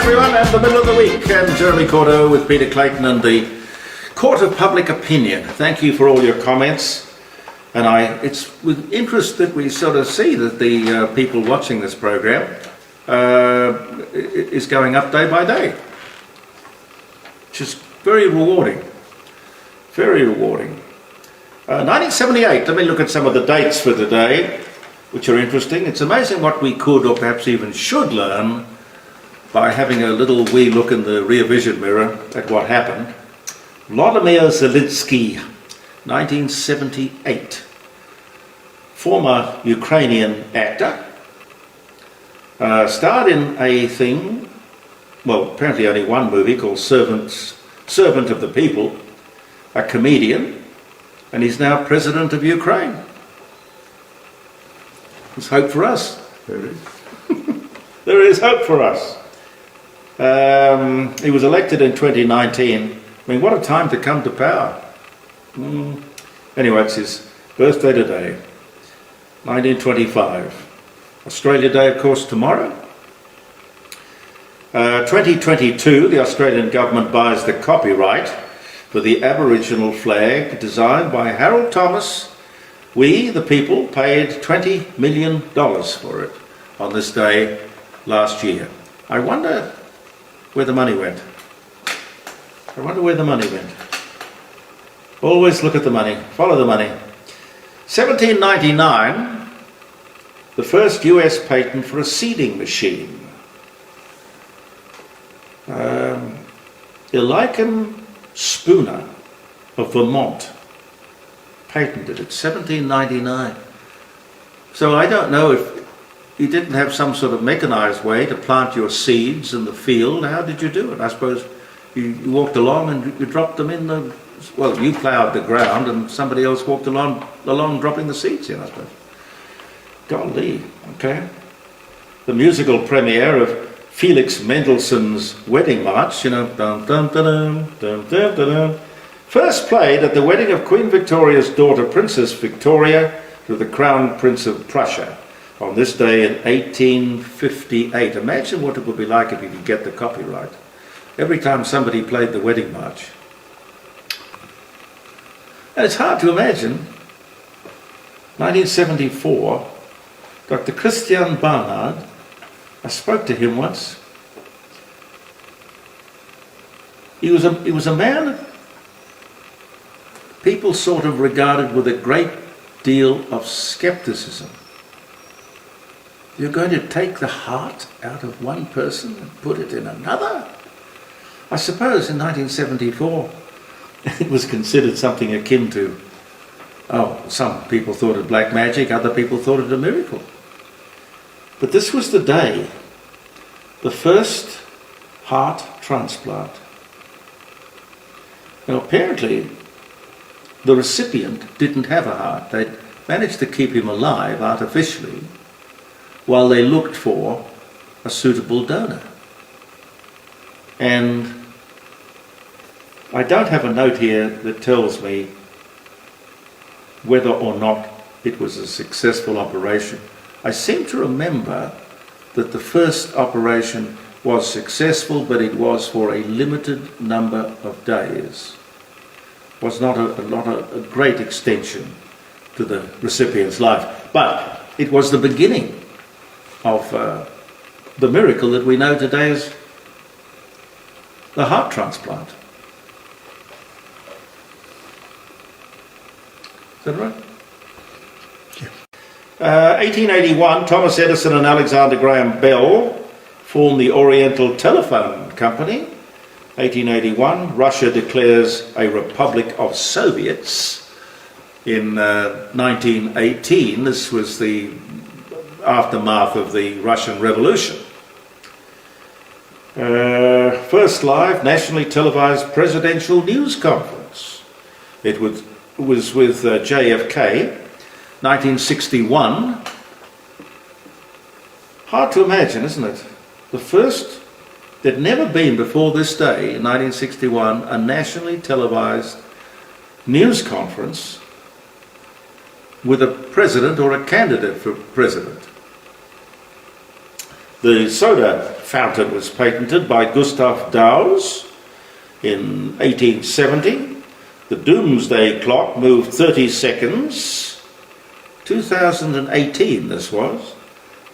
everyone, and the middle of the week, and Jeremy Cordo with Peter Clayton and the Court of Public Opinion. Thank you for all your comments, and it's with interest that we sort of see that the people watching this program is going up day by day, which is very rewarding, very rewarding. 1978, let me look at some of the dates for today, which are interesting. It's amazing what we could, or perhaps even should, learn by having a little wee look in the rear vision mirror at what happened. Vladimir Zelensky, 1978, former Ukrainian actor, starred in a thing, well, apparently only one movie, called Servant of the People, a comedian, and he's now president of Ukraine. There's hope for us. There is. There is hope for us. He was elected in 2019. I mean, what a time to come to power. Anyway, it's his birthday today, 1925. Australia Day, of course, tomorrow. 2022, the Australian government buys the copyright for the Aboriginal flag designed by Harold Thomas. We, the people, paid $20 million for it on this day last year. I wonder where the money went. I wonder where the money went. Always look at the money, follow the money. 1799, the first US patent for a seeding machine. Eliakim Spooner of Vermont patented it, 1799. So I don't know if you didn't have some sort of mechanized way to plant your seeds in the field. How did you do it? I suppose you walked along and you dropped them in the, well, you ploughed the ground and somebody else walked along dropping the seeds in, I suppose. Golly, okay. The musical premiere of Felix Mendelssohn's Wedding March, you know, dun, dun, dun, dun, dun, dun, dun, first played at the wedding of Queen Victoria's daughter, Princess Victoria, to the Crown Prince of Prussia on this day in 1858. Imagine what it would be like if you could get the copyright. Every time somebody played the Wedding March. And it's hard to imagine. 1974, Dr. Christian Barnard, I spoke to him once. He was a man that people sort of regarded with a great deal of skepticism. You're going to take the heart out of one person and put it in another? I suppose in 1974 it was considered something akin to, some people thought it black magic, other people thought it a miracle. But this was the day, the first heart transplant. Now apparently the recipient didn't have a heart. They'd managed to keep him alive artificially while they looked for a suitable donor. And I don't have a note here that tells me whether or not it was a successful operation. I seem to remember that the first operation was successful, but it was for a limited number of days. It was not a great extension to the recipient's life, but it was the beginning of the miracle that we know today as the heart transplant. Is that right? Yeah. 1881, Thomas Edison and Alexander Graham Bell formed the Oriental Telephone Company. 1881, Russia declares a Republic of Soviets. In 1918, this was the aftermath of the Russian Revolution. First live nationally televised presidential news conference. It was with JFK, 1961. Hard to imagine, isn't it? The first, there'd never been before this day, in 1961, a nationally televised news conference with a president or a candidate for president. The soda fountain was patented by Gustav Dawes in 1870. The doomsday clock moved 30 seconds. 2018 this was.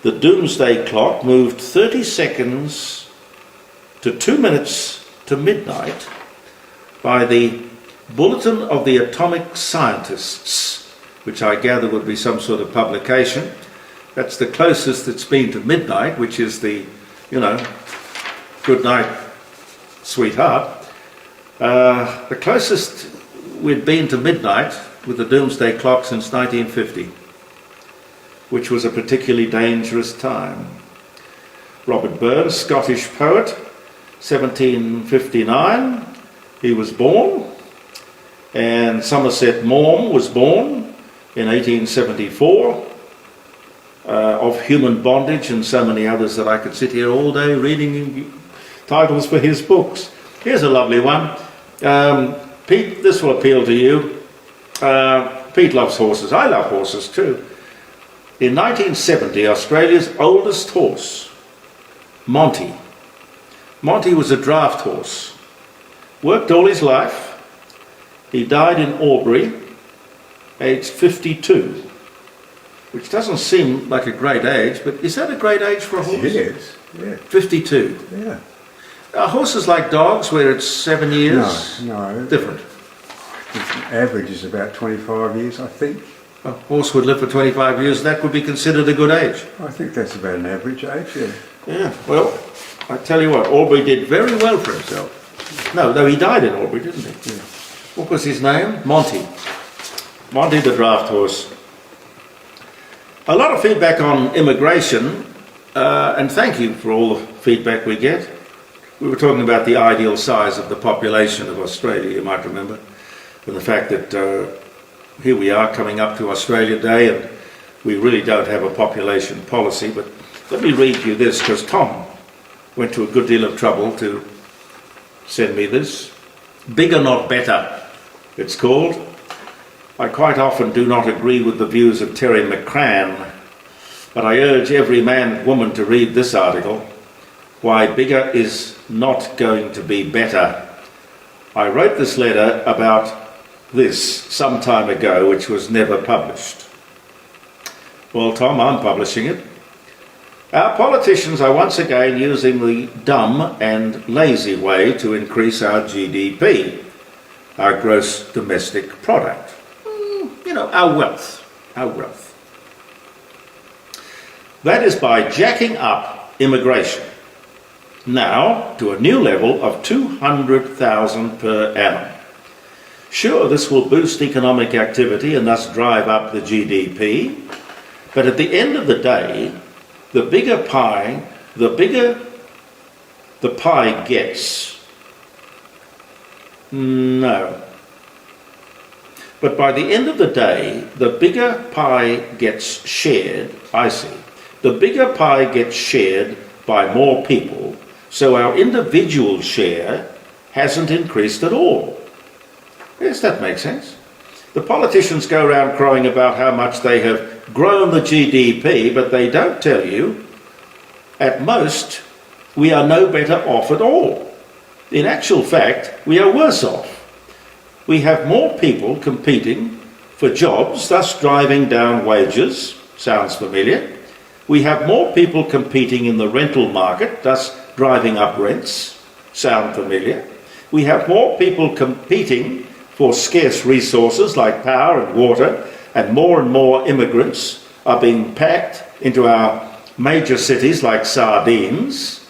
The doomsday clock moved 30 seconds to 2 minutes to midnight by the Bulletin of the Atomic Scientists, which I gather would be some sort of publication. That's the closest it's been to midnight, which is the, good night, sweetheart. The closest we'd been to midnight with the doomsday clock since 1950, which was a particularly dangerous time. Robert Burns, Scottish poet, 1759, he was born, and Somerset Maugham was born in 1874, of Human Bondage and so many others that I could sit here all day reading titles for his books. Here's a lovely one. Pete, this will appeal to you. Pete loves horses. I love horses too. In 1970, Australia's oldest horse, Monty. Monty was a draft horse. Worked all his life. He died in Albury, aged 52. Which doesn't seem like a great age, but is that a great age for a horse? It is, yeah. 52. Yeah. Are horses like dogs where it's 7 years? No. Different. The average is about 25 years, I think. A horse would live for 25 years, that would be considered a good age. I think that's about an average age, yeah. Yeah, well, I tell you what, Albury did very well for himself. No, he died in Albury, didn't he? Yeah. What was his name? Monty. Monty the draft horse. A lot of feedback on immigration, and thank you for all the feedback we get. We were talking about the ideal size of the population of Australia, you might remember, and the fact that here we are coming up to Australia Day and we really don't have a population policy. But let me read you this, because Tom went to a good deal of trouble to send me this. Bigger Not Better, it's called. I quite often do not agree with the views of Terry McCrann, but I urge every man and woman to read this article, Why Bigger is Not Going to Be Better. I wrote this letter about this some time ago, which was never published. Well, Tom, I'm publishing it. Our politicians are once again using the dumb and lazy way to increase our GDP, our gross domestic product. Our wealth. That is by jacking up immigration, now to a new level of 200,000 per annum. Sure, this will boost economic activity and thus drive up the GDP, but at the end of the day, the bigger the pie gets. No. But by the end of the day, the bigger pie gets shared, I see. The bigger pie gets shared by more people, so our individual share hasn't increased at all. Yes, that makes sense. The politicians go around crowing about how much they have grown the GDP, but they don't tell you, at most, we are no better off at all. In actual fact, we are worse off. We have more people competing for jobs, thus driving down wages. Sounds familiar. We have more people competing in the rental market, thus driving up rents. Sound familiar. We have more people competing for scarce resources like power and water, and more immigrants are being packed into our major cities like sardines.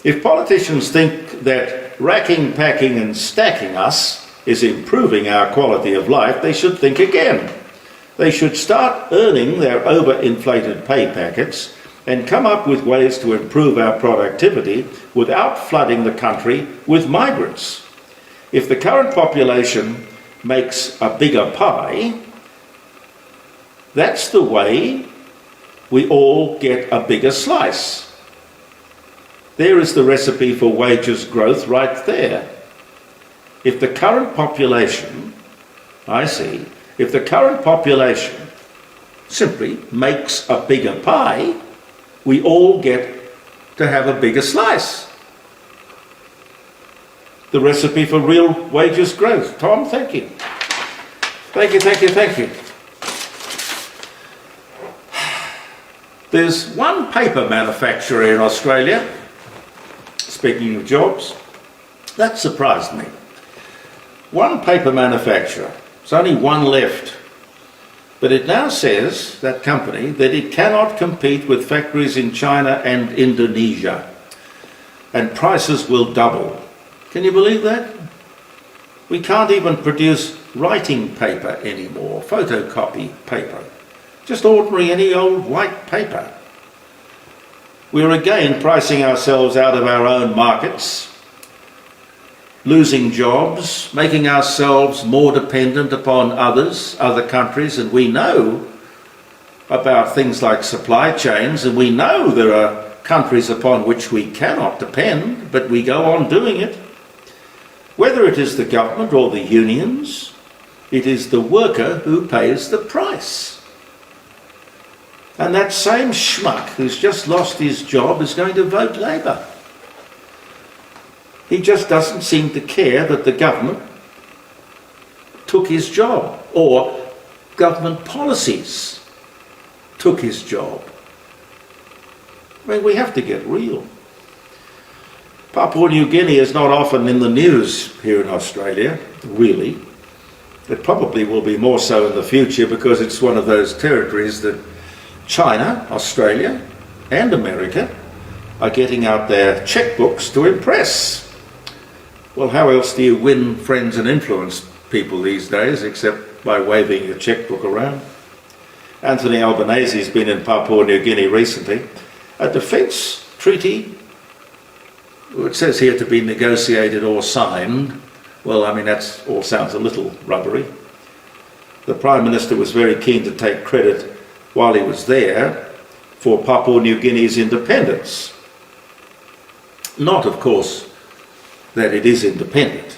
If politicians think that racking, packing and stacking us is improving our quality of life, they should think again. They should start earning their overinflated pay packets and come up with ways to improve our productivity without flooding the country with migrants. If the current population makes a bigger pie, that's the way we all get a bigger slice. There is the recipe for wages growth right there. If the current population, if the current population simply makes a bigger pie, we all get to have a bigger slice. The recipe for real wages growth. Tom, thank you. Thank you, thank you, thank you. There's one paper manufacturer in Australia, speaking of jobs, that surprised me. One paper manufacturer, there's only one left, but it now says, that company, that it cannot compete with factories in China and Indonesia, and prices will double. Can you believe that? We can't even produce writing paper anymore, photocopy paper. Just ordinary, any old white paper. We're again pricing ourselves out of our own markets, losing jobs, making ourselves more dependent upon others, other countries, and we know about things like supply chains, and we know there are countries upon which we cannot depend, but we go on doing it. Whether it is the government or the unions, it is the worker who pays the price. And that same schmuck who's just lost his job is going to vote Labour. He just doesn't seem to care that the government took his job, or government policies took his job. I mean, we have to get real. Papua New Guinea is not often in the news here in Australia, really. It probably will be more so in the future because it's one of those territories that China, Australia and America are getting out their checkbooks to impress. Well, how else do you win friends and influence people these days except by waving your checkbook around? Anthony Albanese has been in Papua New Guinea recently. A defence treaty, it says here to be negotiated or signed. Well, I mean, that all sounds a little rubbery. The Prime Minister was very keen to take credit while he was there for Papua New Guinea's independence. Not, of course, that it is independent.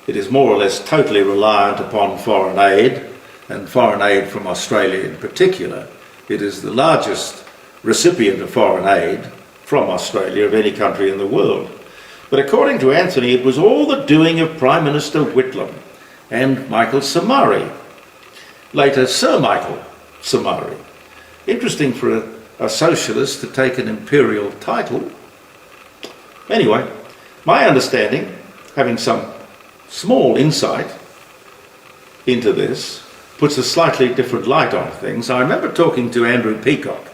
It is more or less totally reliant upon foreign aid, and foreign aid from Australia in particular. It is the largest recipient of foreign aid from Australia of any country in the world. But according to Anthony, it was all the doing of Prime Minister Whitlam and Michael Somare, later Sir Michael Somare. Interesting for a socialist to take an imperial title. Anyway, my understanding, having some small insight into this, puts a slightly different light on things. I remember talking to Andew Peacock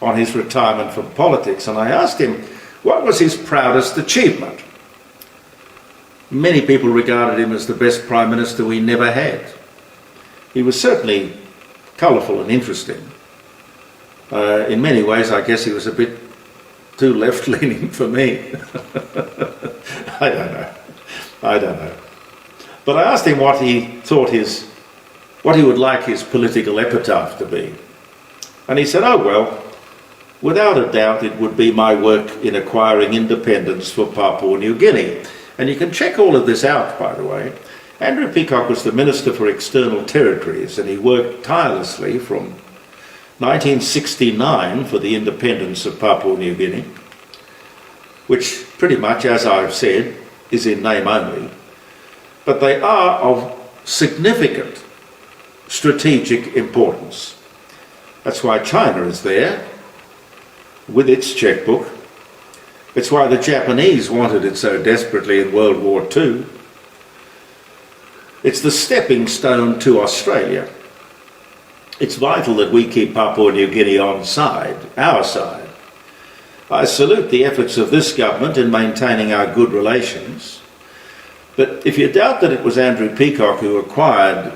on his retirement from politics, and I asked him what was his proudest achievement. Many people regarded him as the best Prime Minister we never had. He was certainly colourful and interesting. In many ways, I guess he was a bit too left-leaning for me. I don't know. But I asked him what he thought what he would like his political epitaph to be. And he said, oh well, without a doubt it would be my work in acquiring independence for Papua New Guinea. And you can check all of this out, by the way. Andew Peacock was the Minister for External Territories, and he worked tirelessly from 1969 for the independence of Papua New Guinea, which pretty much, as I've said, is in name only. But they are of significant strategic importance. That's why China is there with its checkbook. It's why the Japanese wanted it so desperately in World War II. It's the stepping stone to Australia. It's vital that we keep Papua New Guinea on side, our side. I salute the efforts of this government in maintaining our good relations. But if you doubt that it was Andew Peacock who acquired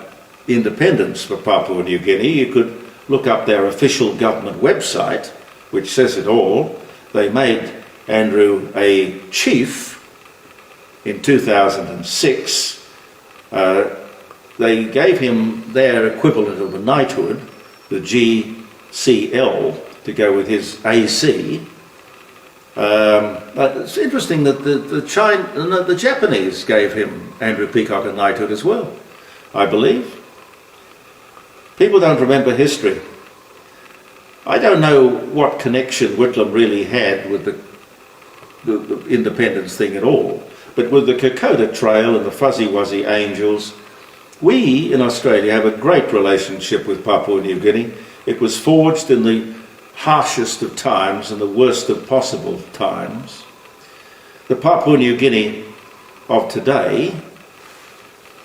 independence for Papua New Guinea, you could look up their official government website, which says it all. They made Andew a chief in 2006. They gave him their equivalent of a knighthood, the GCL, to go with his AC. But it's interesting that the Japanese gave him, Andew Peacock, a knighthood as well, I believe. People don't remember history. I don't know what connection Whitlam really had with the independence thing at all, but with the Kokoda Trail and the Fuzzy Wuzzy Angels, we in Australia have a great relationship with Papua New Guinea. It was forged in the harshest of times and the worst of possible times. The Papua New Guinea of today,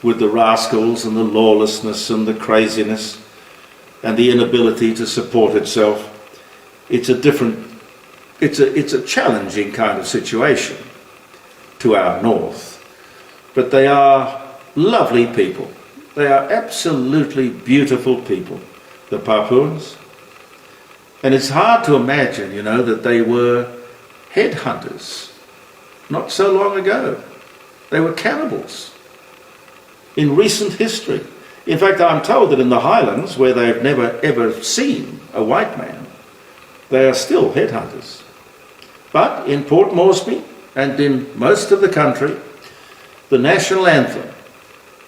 with the rascals and the lawlessness and the craziness and the inability to support itself, it's a challenging kind of situation to our north. But they are lovely people. They are absolutely beautiful people, the Papuans. And it's hard to imagine, you know, that they were headhunters not so long ago. They were cannibals in recent history. In fact, I'm told that in the highlands, where they've never ever seen a white man, they are still headhunters. But in Port Moresby and in most of the country, the national anthem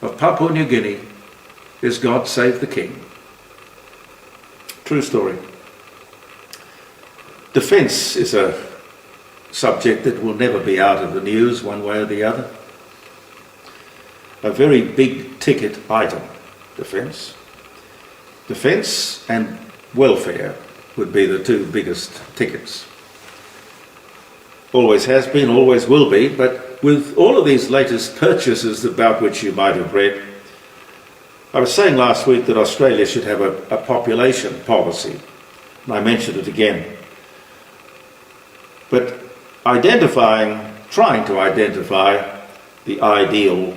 of Papua New Guinea is God Save the King. True story. Defence is a subject that will never be out of the news one way or the other. A very big ticket item, defence. Defence and welfare would be the two biggest tickets. Always has been, always will be, but with all of these latest purchases about which you might have read, I was saying last week that Australia should have a population policy, and I mentioned it again. But trying to identify the ideal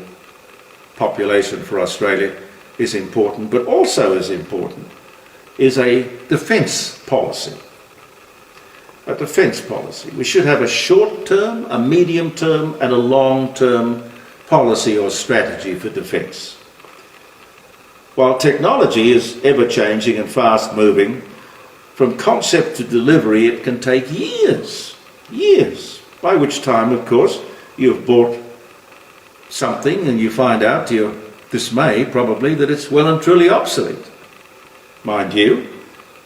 population for Australia is important, but also as important is a defence policy. A defence policy. We should have a short-term, a medium-term and a long-term policy or strategy for defence. While technology is ever-changing and fast-moving, from concept to delivery it can take years, by which time, of course, you've bought something and you find out to your dismay probably that it's well and truly obsolete. Mind you,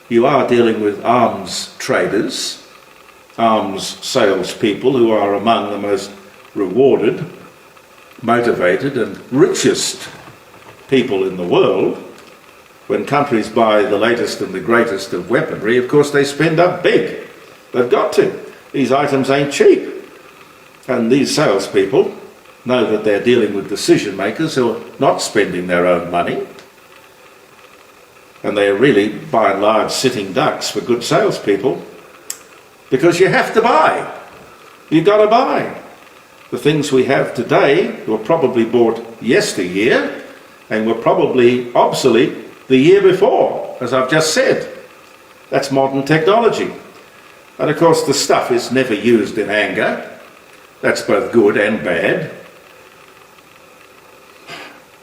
you are dealing with arms traders, arms salespeople who are among the most rewarded, motivated and richest people in the world. When countries buy the latest and the greatest of weaponry, of course they spend up big. They've got to. These items ain't cheap. And these salespeople know that they're dealing with decision makers who are not spending their own money. And they are really, by and large, sitting ducks for good salespeople, because you have to buy. You've got to buy. The things we have today were probably bought yesteryear and were probably obsolete the year before, as I've just said. That's modern technology. And of course the stuff is never used in anger. That's both good and bad.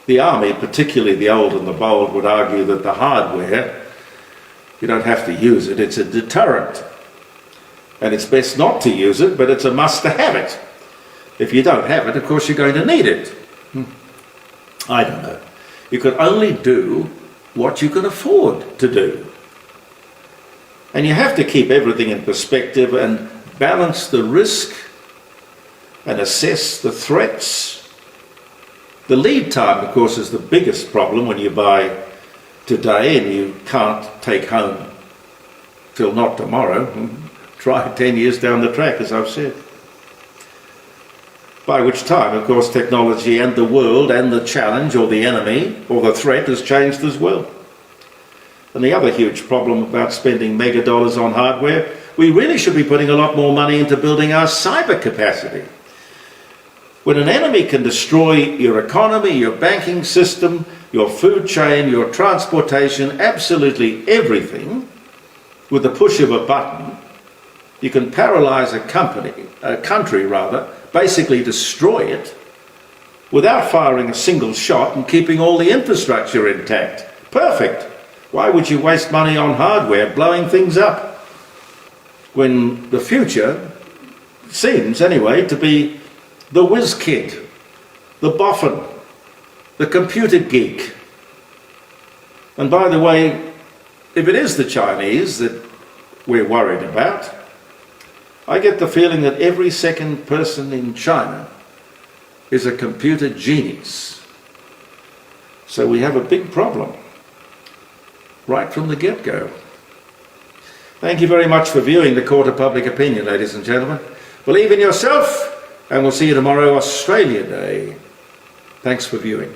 The army, particularly the old and the bold, would argue that the hardware, you don't have to use it, it's a deterrent. And it's best not to use it, but it's a must to have it. If you don't have it, of course you're going to need it. I don't know. You can only do what you can afford to do. And you have to keep everything in perspective and balance the risk and assess the threats. The lead time, of course, is the biggest problem when you buy today and you can't take home till not tomorrow. Try 10 years down the track, as I've said. By which time, of course, technology and the world and the challenge or the enemy or the threat has changed as well. And the other huge problem about spending mega dollars on hardware, we really should be putting a lot more money into building our cyber capacity. When an enemy can destroy your economy, your banking system, your food chain, your transportation, absolutely everything, with the push of a button, you can paralyze a country, basically destroy it, without firing a single shot and keeping all the infrastructure intact. Perfect. Why would you waste money on hardware blowing things up when the future seems, anyway, to be the whiz kid, the boffin, the computer geek? And by the way, if it is the Chinese that we're worried about. I get the feeling that every second person in China is a computer genius. So we have a big problem right from the get-go. Thank you very much for viewing the Court of Public Opinion, ladies and gentlemen. Believe in yourself, and we'll see you tomorrow, Australia Day. Thanks for viewing.